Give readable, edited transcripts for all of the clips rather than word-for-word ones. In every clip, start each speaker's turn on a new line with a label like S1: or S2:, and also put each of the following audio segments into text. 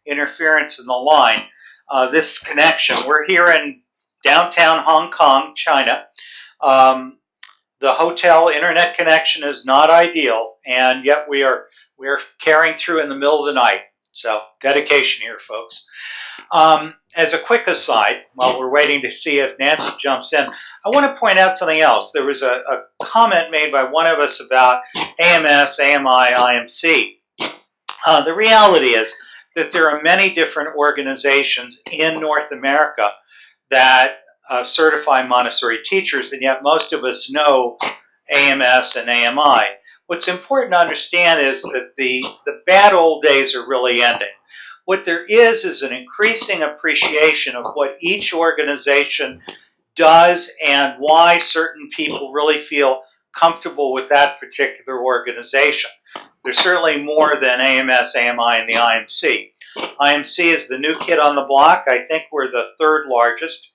S1: interference in the line. This connection, we're here in downtown Hong Kong, China. The hotel internet connection is not ideal, and yet we are carrying through in the middle of the night. So dedication here, folks. As a quick aside, while we're waiting to see if Nancy jumps in, I want to point out something else. There was a comment made by one of us about AMS, AMI, IMC. The reality is that there are many different organizations in North America that certify Montessori teachers, and yet most of us know AMS and AMI. What's important to understand is that the bad old days are really ending. What there is an increasing appreciation of what each organization does and why certain people really feel comfortable with that particular organization. There's certainly more than AMS, AMI, and the IMC. IMC is the new kid on the block. I think we're the third largest,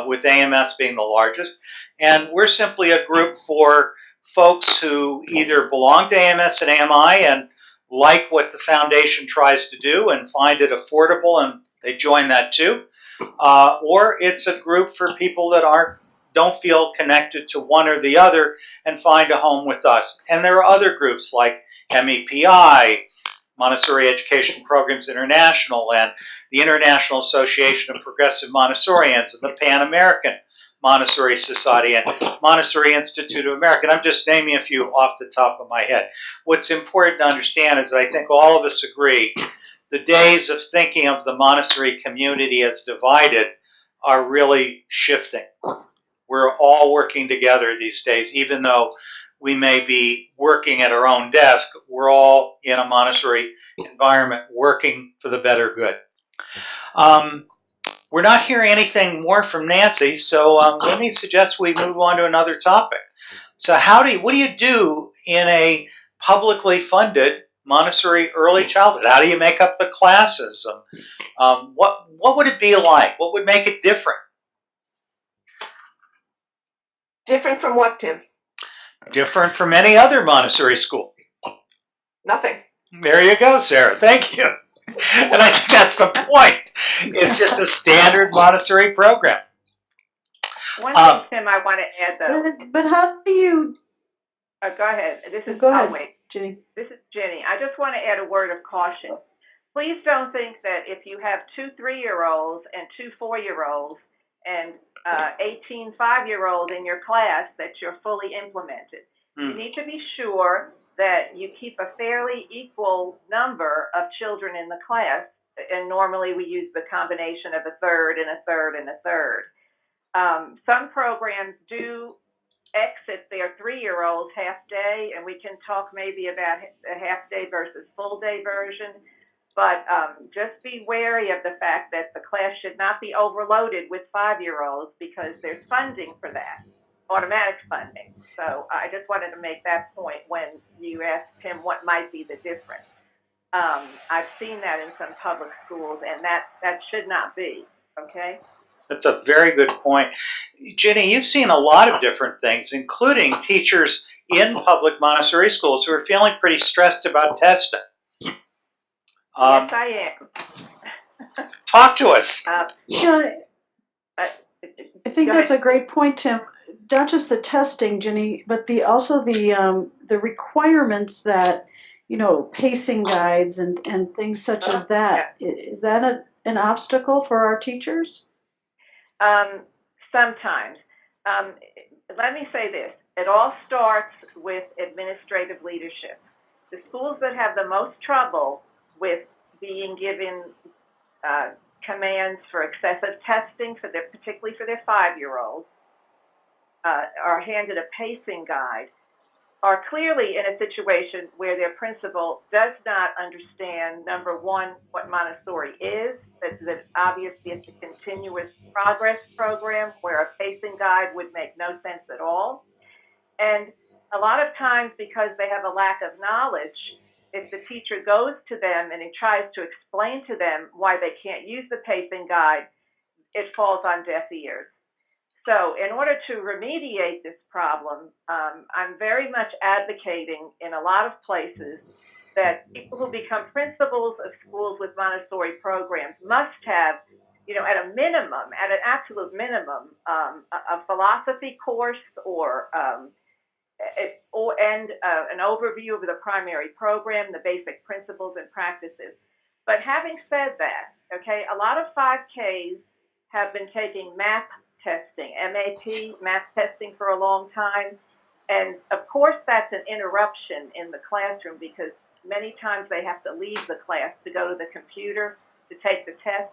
S1: with AMS being the largest. And we're simply a group for folks who either belong to AMS and AMI and like what the foundation tries to do and find it affordable and they join that too. Or it's a group for people that don't feel connected to one or the other and find a home with us. And there are other groups like MEPI, Montessori Education Programs International, and the International Association of Progressive Montessorians, and the Pan American Montessori Society, and Montessori Institute of America. And I'm just naming a few off the top of my head. What's important to understand is that I think all of us agree the days of thinking of the Montessori community as divided are really shifting. We're all working together these days, even though we may be working at our own desk. We're all in a Montessori environment working for the better good. We're not hearing anything more from Nancy, so let me suggest we move on to another topic. So what do you do in a publicly funded Montessori early childhood? How do you make up the classes? What would it be like? What would make it different?
S2: Different from what, Tim?
S1: Different from any other Montessori school.
S2: Nothing.
S1: There you go, Sarah. Thank you. And I think that's the point. It's just a standard Montessori program.
S3: One thing, Tim, I want to add, though.
S4: But how do you...
S3: Go ahead.
S4: Go ahead,
S3: wait.
S4: Ginny.
S3: This is Ginny. I just want to add a word of caution. Please don't think that if you have 2 3-year-olds and 2 4-year-olds and 18 5-year-olds in your class that you're fully implemented. You need to be sure that you keep a fairly equal number of children in the class, and normally we use the combination of a third and a third and a third. Some programs do exit their 3-year-olds half day, and we can talk maybe about a half day versus full day version, but just be wary of the fact that the class should not be overloaded with 5-year-olds because there's funding for that. Automatic funding. So I just wanted to make that point when you asked him what might be the difference. I've seen that in some public schools, and that should not be, okay?
S1: That's a very good point. Ginny, you've seen a lot of different things, including teachers in public Montessori schools who are feeling pretty stressed about testing.
S3: Yes, I am.
S1: Talk to us.
S4: Yeah, I think that's a great point, Tim. Not just the testing, Ginny, but also the requirements that, pacing guides and things such as that. Yeah. Is that an obstacle for our teachers?
S3: Sometimes. Let me say this. It all starts with administrative leadership. The schools that have the most trouble with being given commands for excessive testing, particularly for their 5-year-olds, are handed a pacing guide, are clearly in a situation where their principal does not understand, number one, what Montessori is, that obviously it's a continuous progress program where a pacing guide would make no sense at all. And a lot of times, because they have a lack of knowledge, if the teacher goes to them and he tries to explain to them why they can't use the pacing guide, it falls on deaf ears. So in order to remediate this problem, I'm very much advocating in a lot of places that people who become principals of schools with Montessori programs must have, at a minimum, at an absolute minimum, a philosophy course and an overview of the primary program, the basic principles and practices. But having said that, okay, a lot of 5Ks have been taking MAP testing, MAP, math testing for a long time. And of course, that's an interruption in the classroom because many times they have to leave the class to go to the computer to take the test.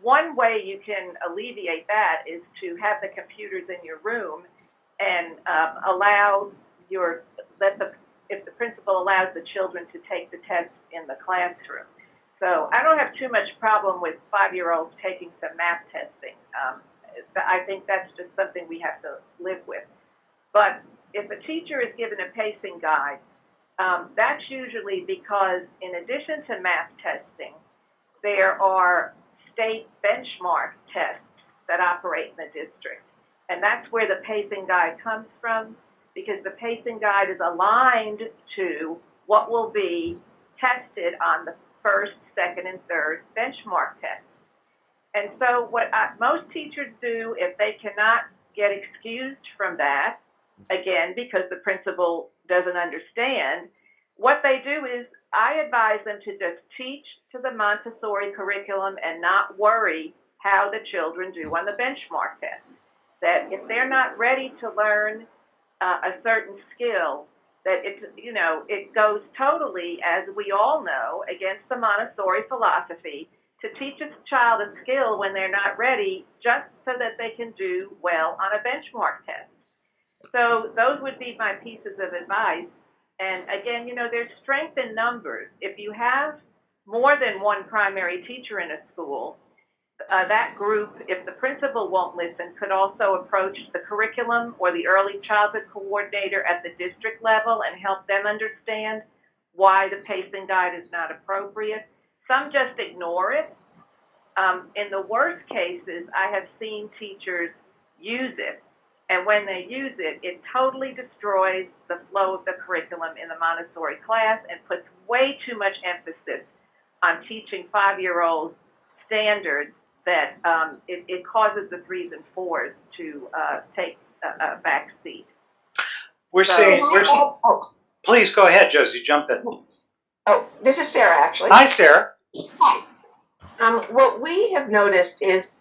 S3: One way you can alleviate that is to have the computers in your room and if the principal allows the children to take the test in the classroom. So I don't have too much problem with 5-year-olds taking some math testing. I think that's just something we have to live with. But if a teacher is given a pacing guide, that's usually because in addition to math testing, there are state benchmark tests that operate in the district. And that's where the pacing guide comes from, because the pacing guide is aligned to what will be tested on the first, second, and third benchmark tests. And so what most teachers do, if they cannot get excused from that, again, because the principal doesn't understand, what they do is I advise them to just teach to the Montessori curriculum and not worry how the children do on the benchmark test. That if they're not ready to learn a certain skill, that it goes totally, as we all know, against the Montessori philosophy to teach a child a skill when they're not ready just so that they can do well on a benchmark test. So those would be my pieces of advice. And again, there's strength in numbers. If you have more than one primary teacher in a school, that group, if the principal won't listen, could also approach the curriculum or the early childhood coordinator at the district level and help them understand why the pacing guide is not appropriate. Some just ignore it. In the worst cases, I have seen teachers use it. And when they use it, it totally destroys the flow of the curriculum in the Montessori class and puts way too much emphasis on teaching 5-year-olds standards that it causes the 3s and 4s to take a back seat.
S1: Please go ahead, Josie, jump in.
S2: Oh, this is Sarah, actually.
S1: Hi, Sarah.
S2: Hi. What we have noticed is,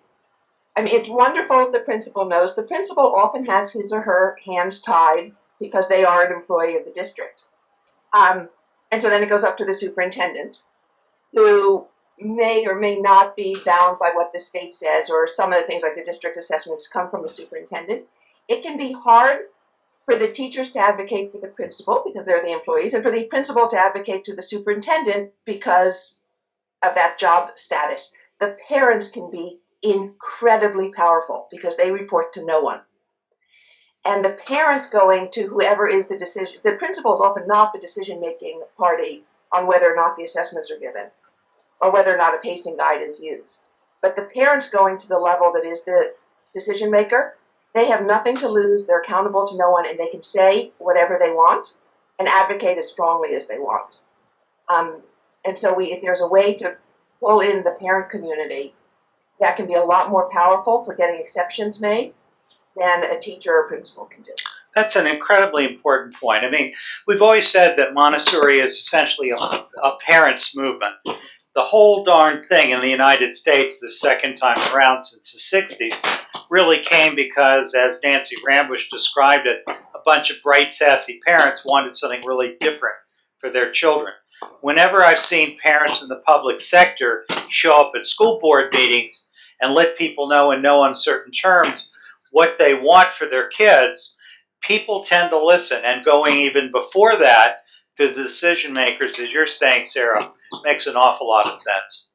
S2: it's wonderful if the principal knows. The principal often has his or her hands tied because they are an employee of the district. And so then it goes up to the superintendent, who may or may not be bound by what the state says, or some of the things like the district assessments come from the superintendent. It can be hard for the teachers to advocate for the principal because they're the employees, and for the principal to advocate to the superintendent because of that job status. The parents can be incredibly powerful because they report to no one. And the parents going to whoever is the decision, the principal is often not the decision-making party on whether or not the assessments are given or whether or not a pacing guide is used. But the parents going to the level that is the decision maker, they have nothing to lose, they're accountable to no one, and they can say whatever they want and advocate as strongly as they want. And so if there's a way to pull in the parent community, that can be a lot more powerful for getting exceptions made than a teacher or principal can do.
S1: That's an incredibly important point. We've always said that Montessori is essentially a parents' movement. The whole darn thing in the United States, the second time around since the 60s, really came because, as Nancy Rambush described it, a bunch of bright, sassy parents wanted something really different for their children. Whenever I've seen parents in the public sector show up at school board meetings and let people know in no uncertain terms what they want for their kids, people tend to listen. And going even before that to the decision makers, as you're saying, Sarah, makes an awful lot of sense.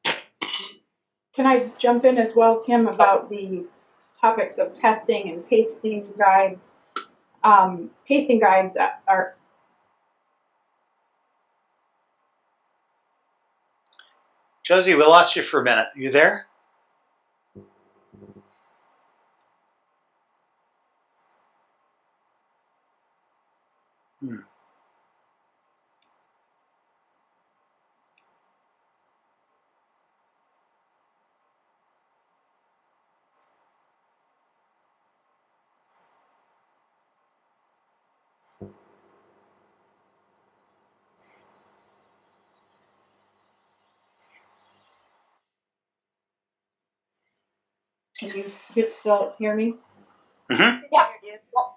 S5: Can I jump in as well, Tim, about the topics of testing and pacing guides? Pacing guides are...
S1: Josie, we lost you for a minute. You there?
S5: Can you still hear me?
S1: Mm-hmm.
S2: Yeah.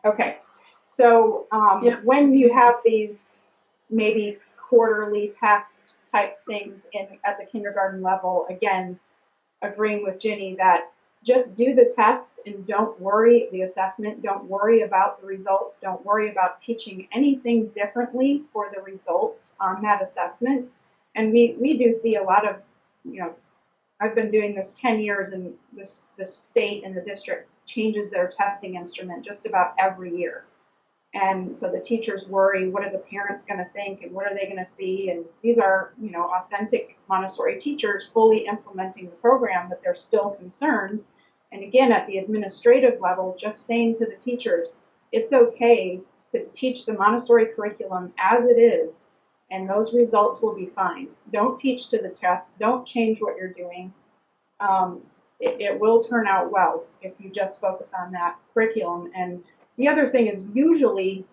S5: Okay. So
S4: Yeah.
S5: when you have these maybe quarterly test type things at the kindergarten level, again, agreeing with Ginny that just do the test and don't worry the assessment, don't worry about the results, don't worry about teaching anything differently for the results on that assessment. And we do see a lot of, I've been doing this 10 years, and the state and the district changes their testing instrument just about every year. And so the teachers worry, what are the parents going to think and what are they going to see? And these are, authentic Montessori teachers fully implementing the program, but they're still concerned. And again, at the administrative level, just saying to the teachers, it's okay to teach the Montessori curriculum as it is, and those results will be fine. Don't teach to the test. Don't change what you're doing. It will turn out well if you just focus on that curriculum. And the other thing is, usually,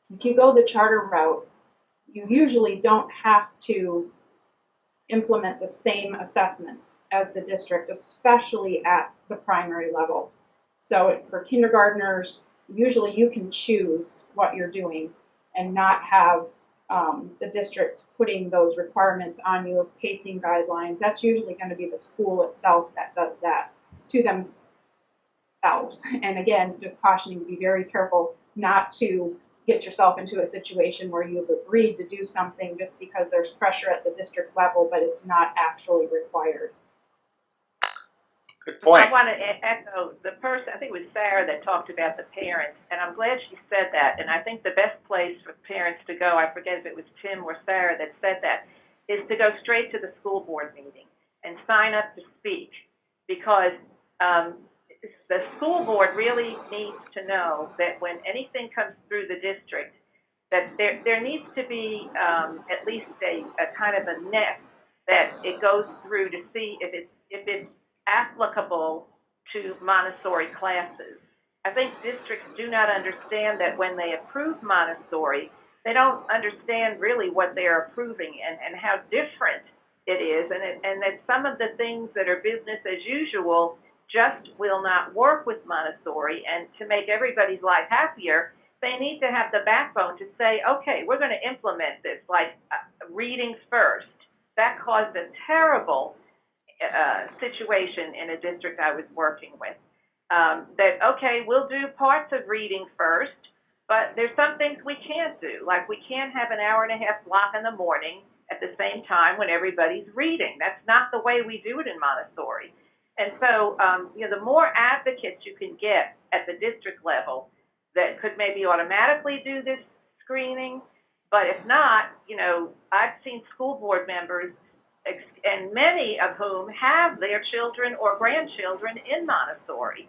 S5: if you go the charter route, you usually don't have to implement the same assessments as the district, especially at the primary level. So for kindergartners, usually you can choose what you're doing and not have the district putting those requirements on you of pacing guidelines. That's usually going to be the school itself that does that to themselves. And again, just cautioning to be very careful not to get yourself into a situation where you've agreed to do something just because there's pressure at the district level, but it's not actually required.
S1: Good point.
S3: I want to echo the person, I think it was Sarah that talked about the parents, and I'm glad she said that. And I think the best place for parents to go, I forget if it was Tim or Sarah that said that, is to go straight to the school board meeting and sign up to speak, because the school board really needs to know that when anything comes through the district, that there needs to be at least a kind of a net that it goes through to see if it's applicable to Montessori classes. I think districts do not understand that when they approve Montessori, they don't understand really what they're approving and how different it is, and that some of the things that are business as usual just will not work with Montessori. And to make everybody's life happier, they need to have the backbone to say, okay, we're going to implement this, like readings first. That caused a terrible situation in a district I was working with. That, okay, we'll do parts of reading first, but there's some things we can't do. Like we can't have an hour and a half block in the morning at the same time when everybody's reading. That's not the way we do it in Montessori. And so, the more advocates you can get at the district level that could maybe automatically do this screening, but if not, I've seen school board members, and many of whom have their children or grandchildren in Montessori,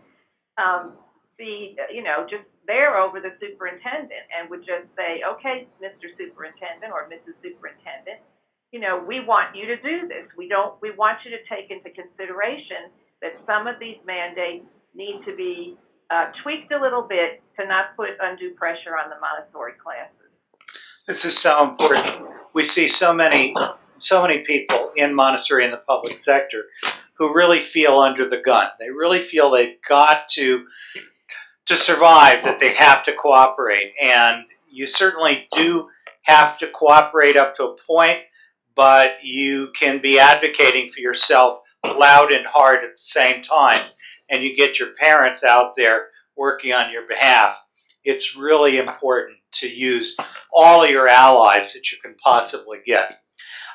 S3: just there over the superintendent and would just say, okay, Mr. Superintendent or Mrs. Superintendent, we want you to do this. We want you to take into consideration that some of these mandates need to be tweaked a little bit to not put undue pressure on the Montessori classes.
S1: This is so important. We see so many people in Montessori in the public sector who really feel under the gun. They really feel they've got to survive, that they have to cooperate. And you certainly do have to cooperate up to a point, but you can be advocating for yourself loud and hard at the same time. And you get your parents out there working on your behalf. It's really important to use all of your allies that you can possibly get.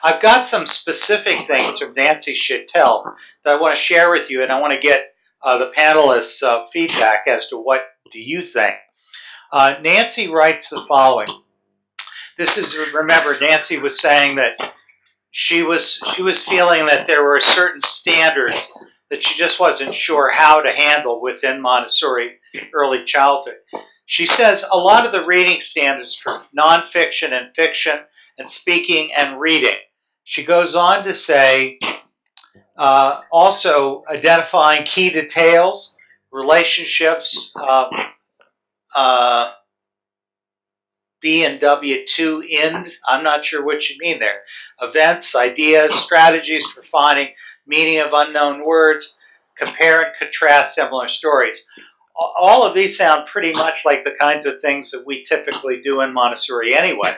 S1: I've got some specific things from Nancy Chattel that I want to share with you, and I want to get the panelists' feedback as to what do you think. Nancy writes the following. Remember, Nancy was saying that she was feeling that there were certain standards that she just wasn't sure how to handle within Montessori early childhood. She says a lot of the reading standards for nonfiction and fiction and speaking and reading. She goes on to say also identifying key details, relationships, B and W2 end. I'm not sure what you mean there. Events, ideas, strategies for finding meaning of unknown words, compare and contrast similar stories. All of these sound pretty much like the kinds of things that we typically do in Montessori anyway.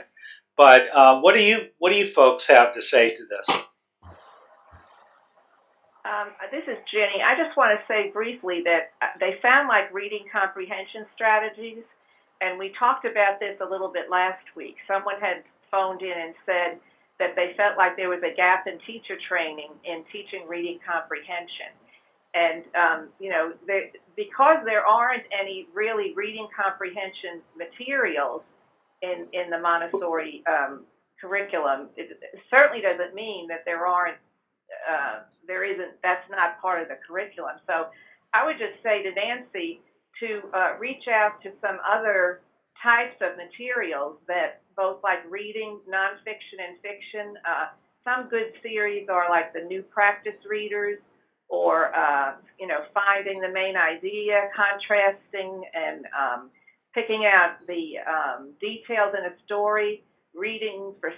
S1: But what do you folks have to say to this?
S3: This is Ginny. I just want to say briefly that they sound like reading comprehension strategies, and we talked about this a little bit last week. Someone had phoned in and said that they felt like there was a gap in teacher training in teaching reading comprehension. And, because there aren't any really reading comprehension materials in the Montessori curriculum, it certainly doesn't mean that that's not part of the curriculum. So I would just say to Nancy to reach out to some other types of materials that both like reading, nonfiction, and fiction. Some good series are like the New Practice Readers, or finding the main idea, contrasting, and picking out the details in a story, reading for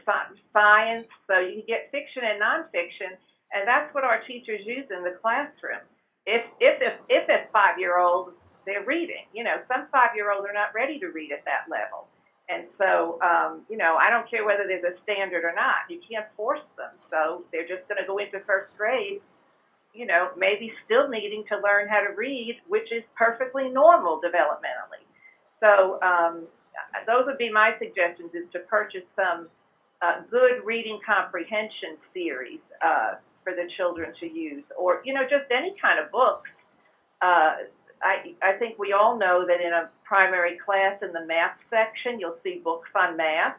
S3: science. So you can get fiction and nonfiction, and that's what our teachers use in the classroom. If a 5-year-old, they're reading. Some 5-year-olds are not ready to read at that level. And so, I don't care whether there's a standard or not. You can't force them. So they're just going to go into first grade, maybe still needing to learn how to read, which is perfectly normal developmentally. So those would be my suggestions, is to purchase some good reading comprehension series for the children to use, or, just any kind of books. I think we all know that in a primary class in the math section, you'll see books on math.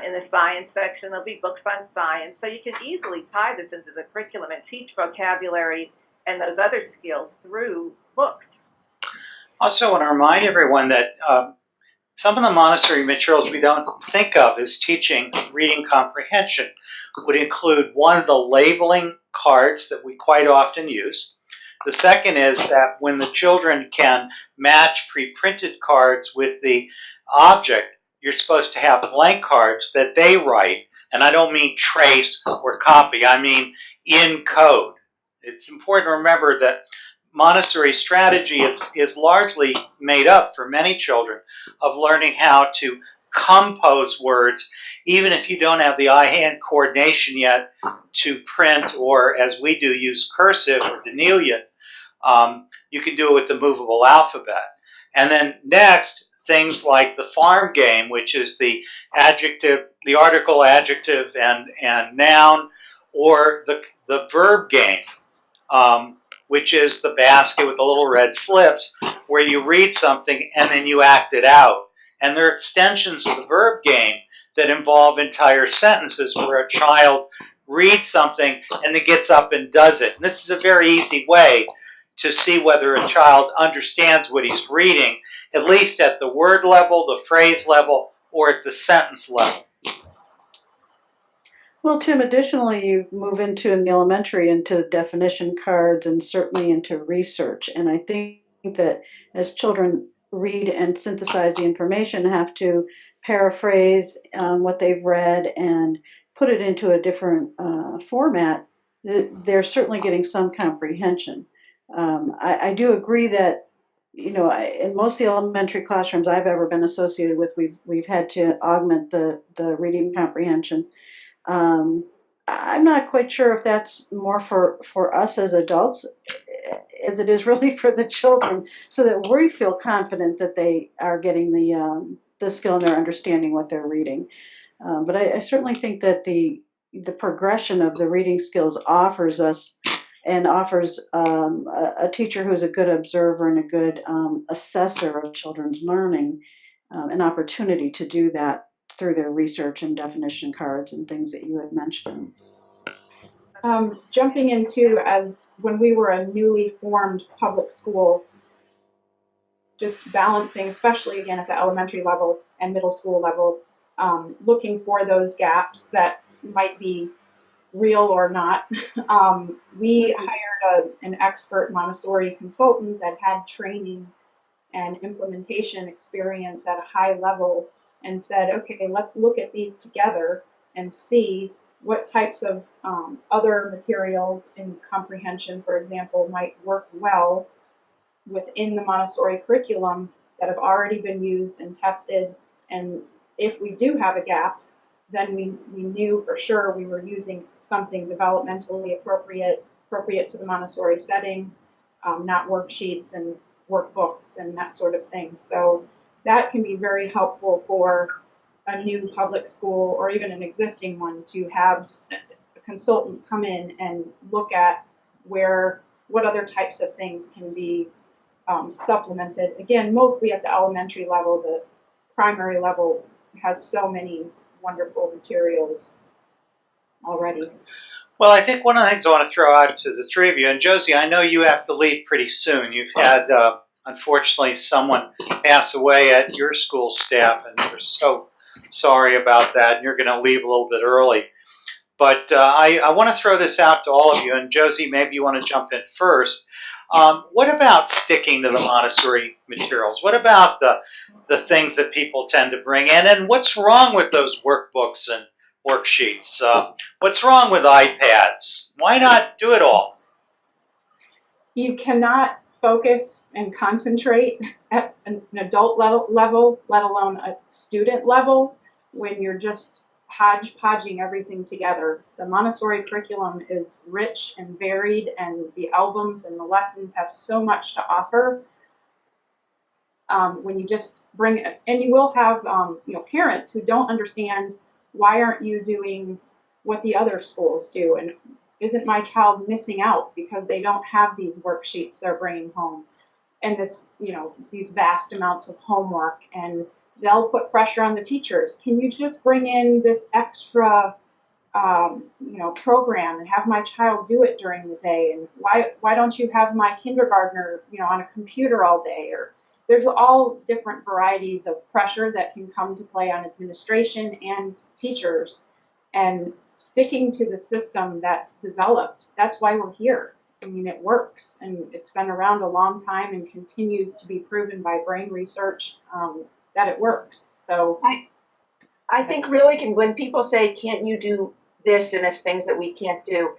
S3: In the science section, there'll be books on science. So you can easily tie this into the curriculum and teach vocabulary and those other skills through books.
S1: Also, want to remind everyone that some of the Montessori materials we don't think of as teaching reading comprehension would include one of the labeling cards that we quite often use. The second is that when the children can match pre-printed cards with the object, you're supposed to have blank cards that they write, and I don't mean trace or copy, I mean in code. It's important to remember that Montessori strategy is largely made up for many children of learning how to compose words, even if you don't have the eye-hand coordination yet to print, or as we do, use cursive or delineate. You can do it with the movable alphabet. And then next, things like the farm game, which is the adjective, the article, adjective, and noun, or the verb game, which is the basket with the little red slips, where you read something and then you act it out. And there are extensions of the verb game that involve entire sentences where a child reads something and then gets up and does it. And this is a very easy way to see whether a child understands what he's reading, at least at the word level, the phrase level, or at the sentence level.
S4: Well, Tim, additionally, you move into in the elementary into definition cards and certainly into research. And I think that as children read and synthesize the information, have to paraphrase what they've read and put it into a different format, they're certainly getting some comprehension. I do agree that, in most of the elementary classrooms I've ever been associated with, we've had to augment the reading comprehension. I'm not quite sure if that's more for us as adults as it is really for the children, so that we feel confident that they are getting the skill and they're understanding what they're reading. But I certainly think that the progression of the reading skills offers a teacher who's a good observer and a good assessor of children's learning an opportunity to do that through their research and definition cards and things that you had mentioned.
S5: Jumping into, as when we were a newly formed public school, just balancing, especially again at the elementary level and middle school level, looking for those gaps that might be real or not. We hired an expert Montessori consultant that had training and implementation experience at a high level and said, okay, let's look at these together and see what types of other materials in comprehension, for example, might work well within the Montessori curriculum that have already been used and tested. And if we do have a gap, then we knew for sure we were using something developmentally appropriate to the Montessori setting, not worksheets and workbooks and that sort of thing. So that can be very helpful for a new public school or even an existing one to have a consultant come in and look at what other types of things can be supplemented. Again, mostly at the elementary level. The primary level has so many wonderful materials already.
S1: Well, I think one of the things I want to throw out to the three of you, and Josie, I know you have to leave pretty soon. You've had, unfortunately, someone pass away at your school staff, and we're so sorry about that, and you're going to leave a little bit early. But I want to throw this out to all of you, and Josie, maybe you want to jump in first. What about sticking to the Montessori materials? What about the things that people tend to bring in, and what's wrong with those workbooks and worksheets? What's wrong with iPads? Why not do it all?
S5: You cannot focus and concentrate at an adult level, let alone a student level, when you're just hodgepodging everything together. The Montessori curriculum is rich and varied, and the albums and the lessons have so much to offer. When you just bring it, and you will have parents who don't understand, why aren't you doing what the other schools do, and isn't my child missing out because they don't have these worksheets they're bringing home, and these vast amounts of homework, and they'll put pressure on the teachers. Can you just bring in this extra program and have my child do it during the day? And why don't you have my kindergartner on a computer all day? Or there's all different varieties of pressure that can come to play on administration and teachers. And sticking to the system that's developed, that's why we're here. I mean, it works, and it's been around a long time and continues to be proven by brain research that it works. So
S2: I think really when people say, can't you do this, and it's things that we can't do,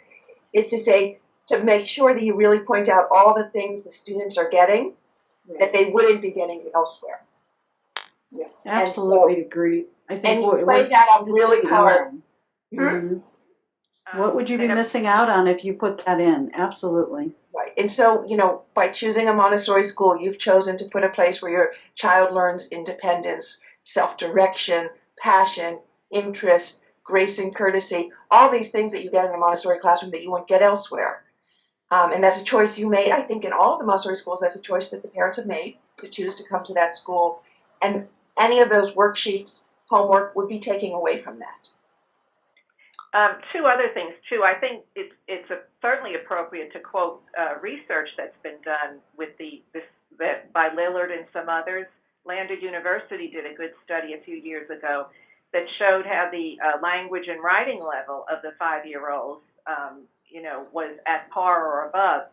S2: it's to make sure that you really point out all the things the students are getting that they wouldn't be getting elsewhere.
S4: Yes, absolutely agree. I think
S2: and you play that up really hard.
S4: Mm-hmm. What would you be missing out on if you put that in? Absolutely.
S2: Right. And so, by choosing a Montessori school, you've chosen to put a place where your child learns independence, self-direction, passion, interest, grace and courtesy, all these things that you get in a Montessori classroom that you won't get elsewhere. And that's a choice you made. I think in all of the Montessori schools, that's a choice that the parents have made to choose to come to that school. And any of those worksheets, homework, would be taking away from that.
S3: Two other things, too. I think it's certainly appropriate to quote research that's been done with by Lillard and some others. Lander University did a good study a few years ago that showed how the language and writing level of the 5-year-olds, was at par or above.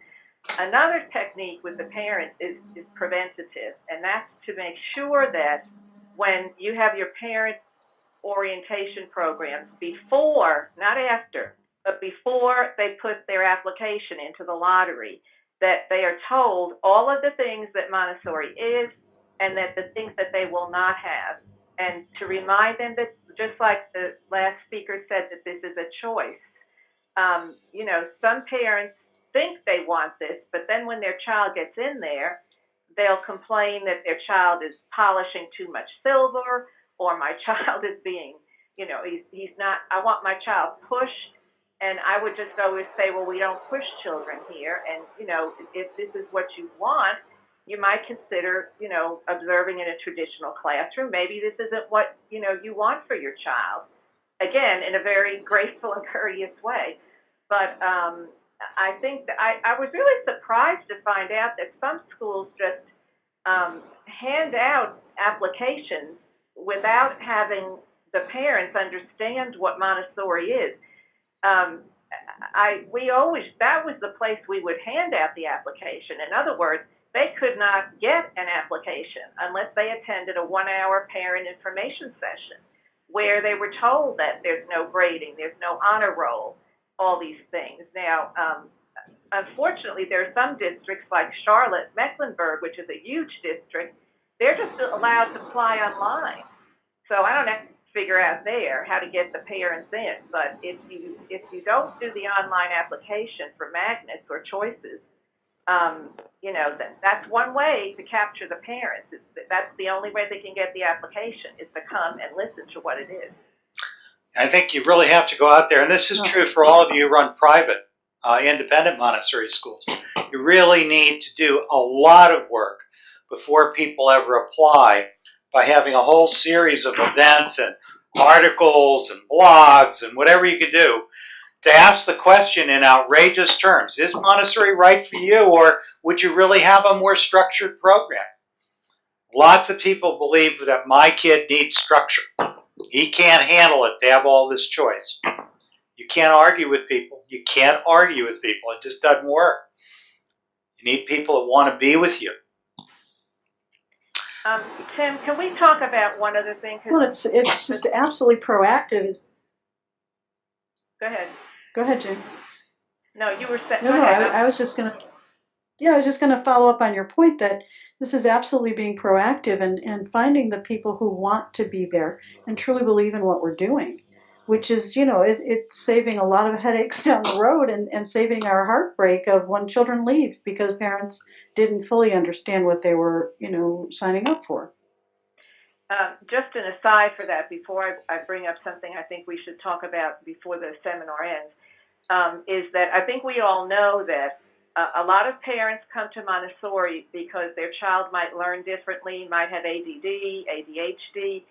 S3: Another technique with the parents is preventative, and that's to make sure that when you have your parents orientation programs before, not after, but before they put their application into the lottery, that they are told all of the things that Montessori is and that the things that they will not have. And to remind them that, just like the last speaker said, that this is a choice. Some parents think they want this, but then when their child gets in there, they'll complain that their child is polishing too much silver, or my child is being, he's not, I want my child pushed. And I would just always say, well, we don't push children here. And, if this is what you want, you might consider, observing in a traditional classroom. Maybe this isn't what, you want for your child. Again, in a very graceful and courteous way. But I think that I was really surprised to find out that some schools just hand out applications without having the parents understand what Montessori is. That was the place we would hand out the application. In other words, they could not get an application unless they attended a 1-hour parent information session. where they were told that there's no grading, there's no honor roll, all these things. Now, unfortunately, there are some districts like Charlotte, Mecklenburg, which is a huge district, they're just allowed to apply online. So I don't have to figure out there how to get the parents in. But if you don't do the online application for magnets or choices, you know, that's one way to capture the parents. That's the only way they can get the application, is to come and listen to what it is.
S1: I think you really have to go out there, and this is true for all of you who run private, independent Montessori schools. You really need to do a lot of work before people ever apply by having a whole series of events and articles and blogs and whatever you can do to ask the question in outrageous terms. Is Montessori right for you, or would you really have a more structured program? Lots of people believe that my kid needs structure. He can't handle it to have all this choice. You can't argue with people. You can't argue with people. It just doesn't work. You need people that want to be with you.
S3: Tim, can we talk about one other thing?
S4: Well, it's just absolutely proactive.
S3: Go ahead.
S4: Go ahead, Jane.
S3: No, you were saying.
S4: No, I was just gonna. Yeah, I was just gonna follow up on your point that this is absolutely being proactive and finding the people who want to be there and truly believe in what we're doing, which is, you know, it's saving a lot of headaches down the road and saving our heartbreak of when children leave because parents didn't fully understand what they were, you know, signing up for.
S3: Just an aside for that, before I bring up something I think we should talk about before the seminar ends, is that I think we all know that a lot of parents come to Montessori because their child might learn differently, might have ADD, ADHD,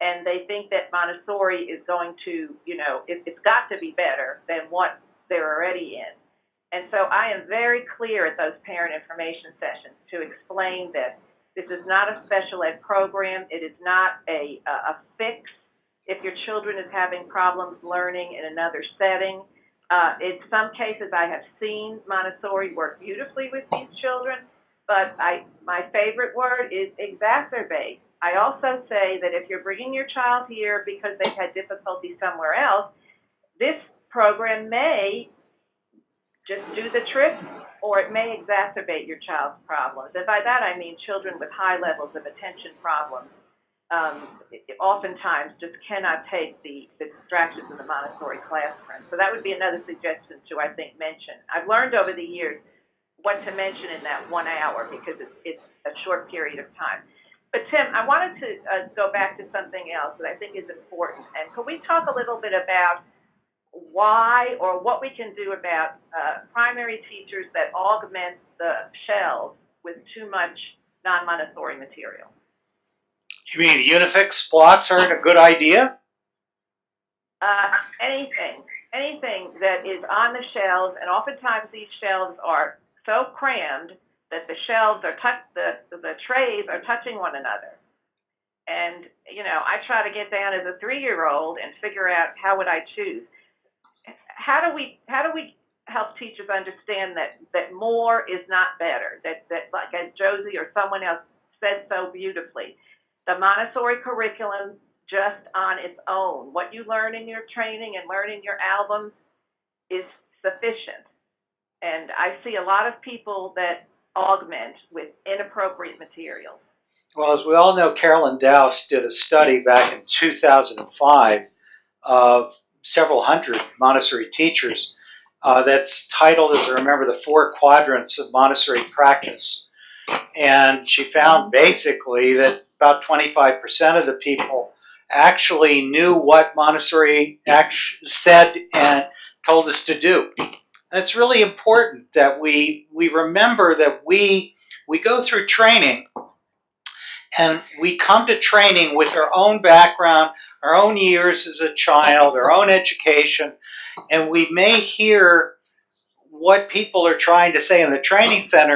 S3: and they think that Montessori is going to, you know, it's got to be better than what they're already in. And so I am very clear at those parent information sessions to explain that this is not a special ed program. It is not a fix if your children is having problems learning in another setting. In some cases, I have seen Montessori work beautifully with these children, but my favorite word is exacerbate. I also say that if you're bringing your child here because they've had difficulty somewhere else, this program may just do the trick, or it may exacerbate your child's problems. And by that I mean children with high levels of attention problems oftentimes just cannot take the distractions in the Montessori classroom. So that would be another suggestion to, I think, mention. I've learned over the years what to mention in that 1 hour because it's a short period of time. But Tim, I wanted to go back to something else that I think is important. And could we talk a little bit about why or what we can do about primary teachers that augment the shelves with too much non-Montessori material?
S1: You mean Unifix blocks aren't a good idea?
S3: Anything that is on the shelves, and oftentimes these shelves are so crammed that the shelves are the trays are touching one another. And you know, I try to get down as a 3-year-old and figure out how would I choose. How do we help teachers understand that more is not better? That like as Josie or someone else said so beautifully, the Montessori curriculum just on its own, what you learn in your training and learn in your albums is sufficient. And I see a lot of people that augment with inappropriate materials.
S1: Well, as we all know, Carolyn Dowse did a study back in 2005 of several hundred Montessori teachers that's titled, as I remember, the 4 quadrants of Montessori practice. And she found basically that about 25% of the people actually knew what Montessori said and told us to do. And it's really important that we remember that we go through training and we come to training with our own background, our own years as a child, our own education, and we may hear what people are trying to say in the training center